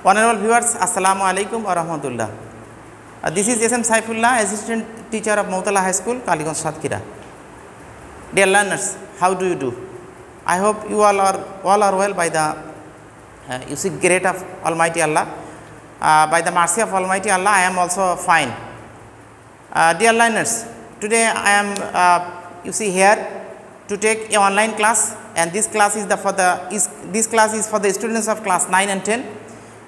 Honorable viewers, Assalamu alaikum wa rahmatullah. This is SM Saifullah, Assistant Teacher of Mautala High School, Kaliganj, Satkira. Dear learners, how do you do? I hope you all are well by the grace of Almighty Allah. By the mercy of Almighty Allah, I am also fine. Dear learners, today I am here to take an online class, and this class is for the students of class 9 and 10.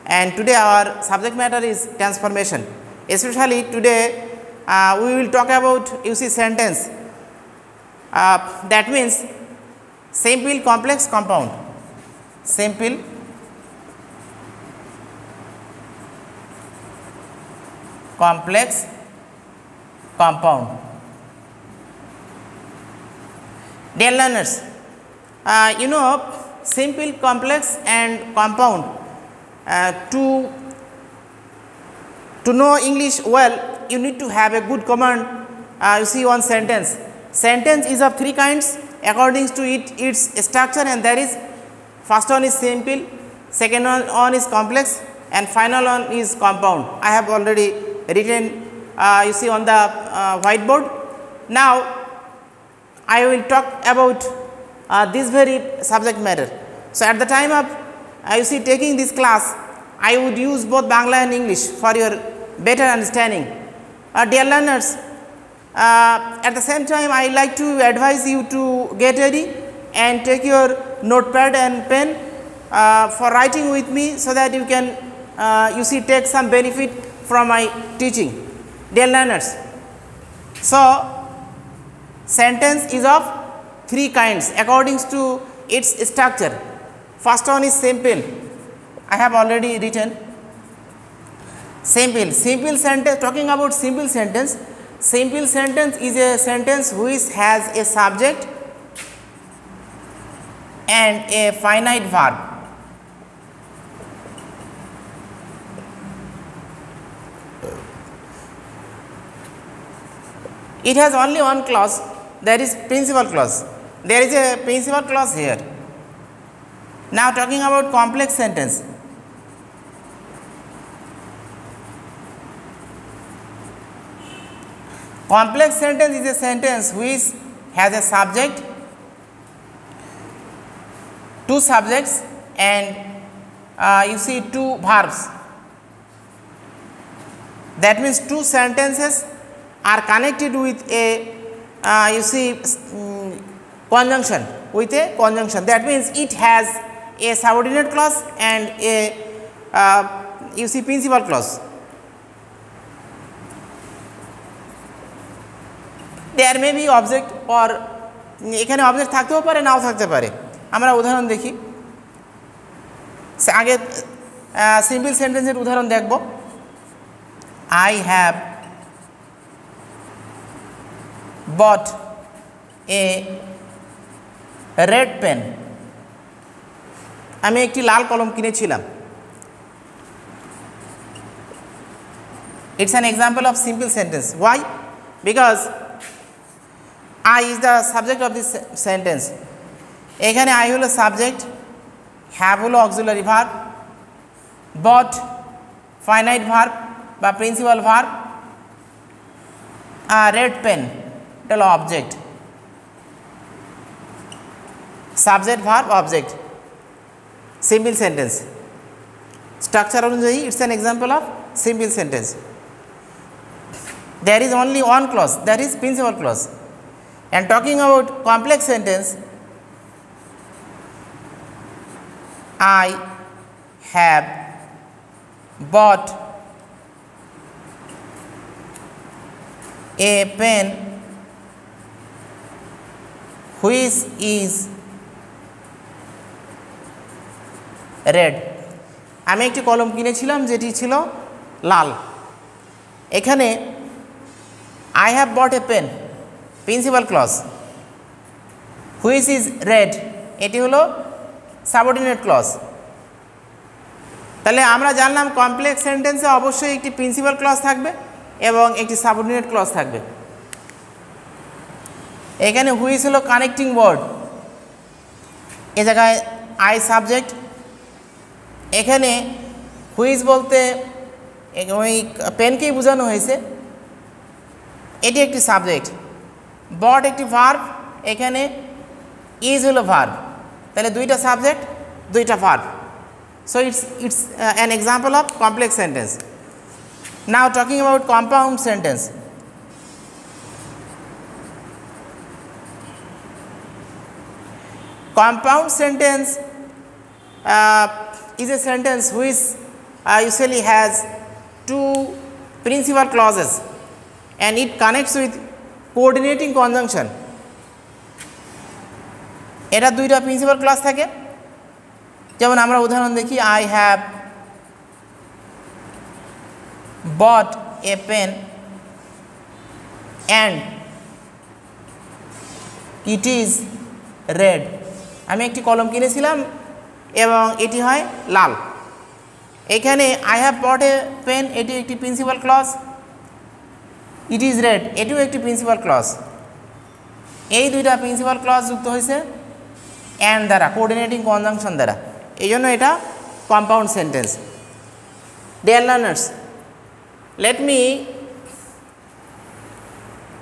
And today our subject matter is transformation. Especially today we will talk about sentence. That means simple complex compound. Simple complex compound. Dear learners, simple, complex and compound. To know English well, you need to have a good command. One sentence. Sentence is of three kinds according to its structure, and that is first one is simple, second one is complex, and final one is compound. I have already written on the whiteboard. Now I will talk about this very subject matter. So at the time of taking this class, I would use both Bangla and English for your better understanding. Dear learners, at the same time I like to advise you to get ready and take your notepad and pen for writing with me, so that you can take some benefit from my teaching. Dear learners, so sentence is of three kinds according to its structure. First one is simple. I have already written simple. Simple sentence, talking about simple sentence. Simple sentence is a sentence which has a subject and a finite verb. It has only one clause, that is principal clause. There is a principal clause here. Now talking about complex sentence. Complex sentence is a sentence which has a subject, two subjects, and two verbs. That means two sentences are connected with a conjunction, with a conjunction. That means it has a subordinate clause and a principal clause. There may be object, or এখানে object থাকতেও পারে নাও থাকতে পারে। আমরা উদাহরণ দেখি, আগে simple সেন্টেন্সের উদাহরণ দেখব। I have bought a red pen. আমি একটি লাল কলম কিনেছিলাম। It's an example of simple sentence. Why? Because I is the subject of this sentence. এখানে I হলো subject, have হলো auxiliary verb, bought finite verb বা principal verb, red pen এটা হলো object, subject verb object. Simple sentence structure অনুযায়ী it's an example of simple sentence. There is only one clause, that is principal clause. And talking about complex sentence, I have bought a pen which is red. আমি একটি কলম কিনেছিলাম যেটি ছিল লাল। এখানে I have bought a pen, principal clause, which is red, এটি হলো subordinate clause. তাহলে আমরা জানলাম কমপ্লেক্স সেন্টেন্সে অবশ্যই একটি প্রিন্সিপাল ক্লজ থাকবে এবং একটি সাবঅর্ডিনেট ক্লজ থাকবে। এখানে হুইচ হলো কানেক্টিং ওয়ার্ড, এ জায়গায় আই সাবজেক্ট, এখানে হুইচ বলতে ওই পেনকেই বোঝানো হয়েছে, এটি একটি সাবজেক্ট। বট একটি ভার্ব, এখানে ইজ হলো ভার্ব, তাহলে দুইটা সাবজেক্ট দুইটা verb. So it's an example of complex sentence. Now talking about compound sentence. Compound sentence is a sentence which usually has two principal clauses and it connects with coordinating conjunction. এটা দুইটা principal clause থাকে, যেমন আমরা উদাহরণ দেখি, I have bought a pen and it is red. আমি একটি কলম কিনেছিলাম এবং এটি হয় লাল। এখানে I have got a pen, এটি একটি principal clause. It is red, এটিও একটি প্রিন্সিপাল ক্লজ। এই দুইটা প্রিন্সিপাল ক্লজ যুক্ত হয়েছে অ্যান্ড দ্বারা, কোঅর্ডিনেটিং কনজাংশন দ্বারা, এই জন্য এটা compound sentence. Dear learners, let me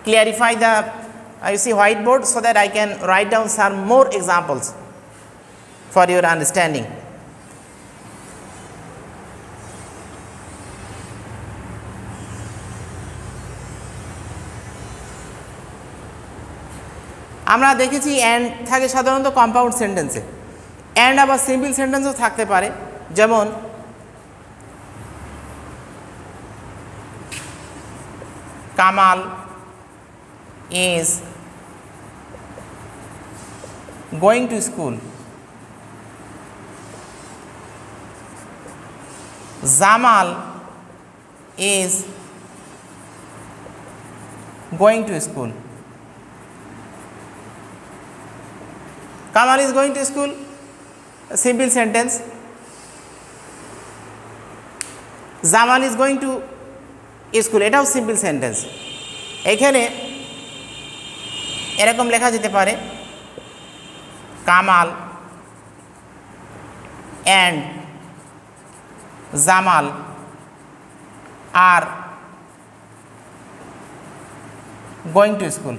clarify the you see whiteboard so that I can write down some more examples for your understanding. আমরা দেখেছি অ্যান্ড থাকে সাধারণত কম্পাউন্ড সেন্টেন্সে, অ্যান্ড আবার সিম্পল সেন্টেন্সও থাকতে পারে, যেমন Kamal is going to school. Jamal is going to school. Kamal is going to school, a simple sentence. Jamal is going to school, এটাও সিম্পল সেন্টেন্স। এখানে এরকম লেখা যেতে পারে, Kamal and Jamal are going to school.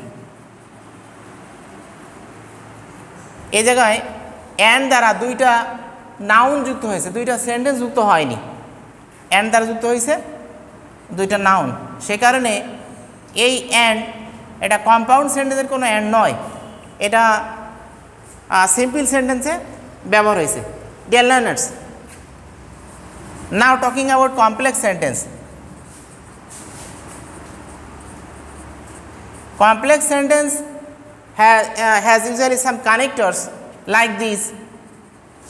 এই জায়গায় অ্যান্ড দ্বারা দুইটা নাউন যুক্ত হয়েছে, দুইটা সেন্টেন্স যুক্ত হয়নি। অ্যান্ড দ্বারা যুক্ত হয়েছে দুইটা নাউন, সে কারণে এই অ্যান্ড এটা কম্পাউন্ড সেন্টেন্সের কোনো অ্যান্ড নয়, এটা সিম্পল সেন্টেন্সে ব্যবহার হয়েছে। Dear learners, now talking about complex sentence. Complex sentence has usually some connectors like this: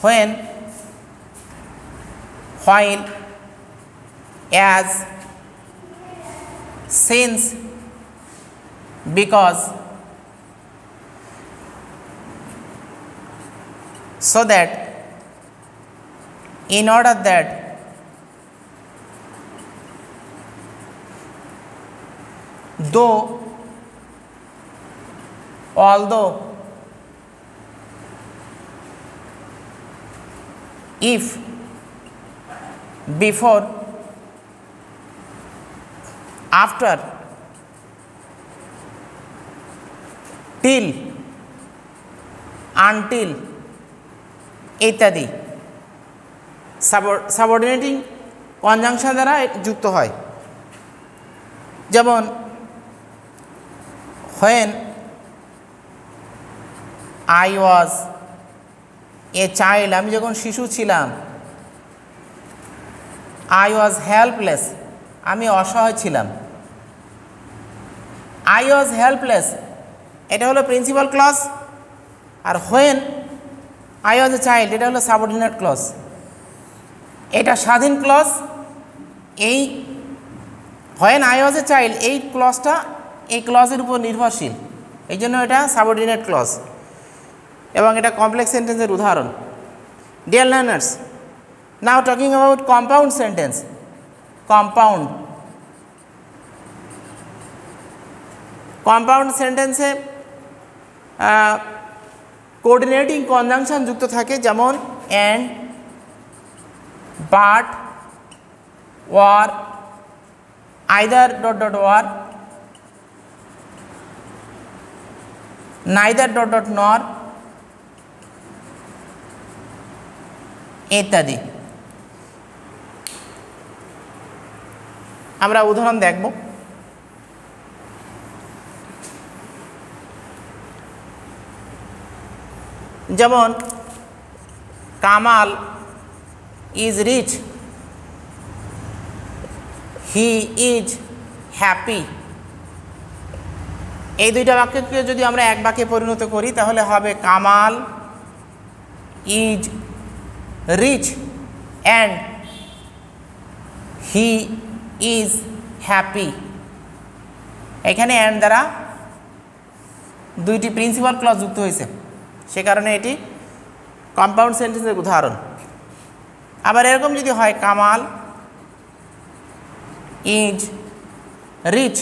when, while, as, since, because, so that, in order that, though, although, if, before, after, till, until ইত্যাদি subordinating conjunction দ্বারা যুক্ত হয়। যেমন when I was a child, আমি যখন শিশু ছিলাম। I was helpless, আমি অসহায় ছিলাম। I was helpless এটা হলো প্রিন্সিপাল ক্লজ, আর when I was a child এটা হলো সাবঅর্ডিনেট ক্লজ। এটা স্বাধীন ক্লজ। এই when I was a child এই ক্লজটা এই ক্লজের উপর নির্ভরশীল, এই জন্য এটা সাবঅর্ডিনেট ক্লজ এবং এটা কমপ্লেক্স সেন্টেন্সের উদাহরণ। Dear learners, now talking about compound sentence. Compound compound সেন্টেন্সে কোঅর্ডিনেটিং কনজাংশন যুক্ত থাকে, যেমন and, but, or either dot dot or, neither dot dot nor ইত্যাদি। আমরা উদাহরণ দেখব। যেমন Kamal is rich, he is happy. এই দুইটা বাক্যকে যদি আমরা এক বাক্যে পরিণত করি তাহলে হবে Kamal is rich and he is happy. এখানে অ্যান্ড দ্বারা দুইটি প্রিন্সিপাল ক্লজ যুক্ত হয়েছে, সে কারণে এটি কম্পাউন্ড সেন্টেন্সের উদাহরণ। আবার এরকম যদি হয় Kamal is rich,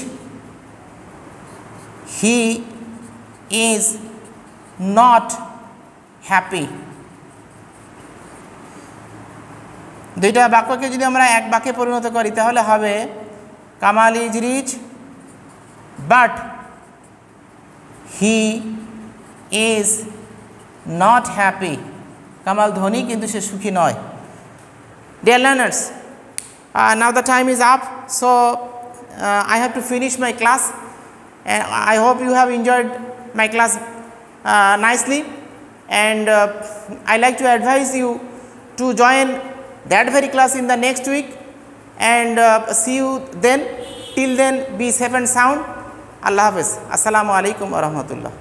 he is not happy. দুইটা বাক্যকে যদি আমরা এক বাক্যে পরিণত করি তাহলে হবে Kamal is rich but he is not happy. Kamal ধনী কিন্তু সে সুখী নয়। Dear learners, now the time is up, so I have to finish my class, and I hope you have enjoyed my class nicely, and I like to advise you to join that very class in the next week, and see you then. Till then, be safe and sound. Allah Hafiz. Assalamu alaikum wa rahmatullah.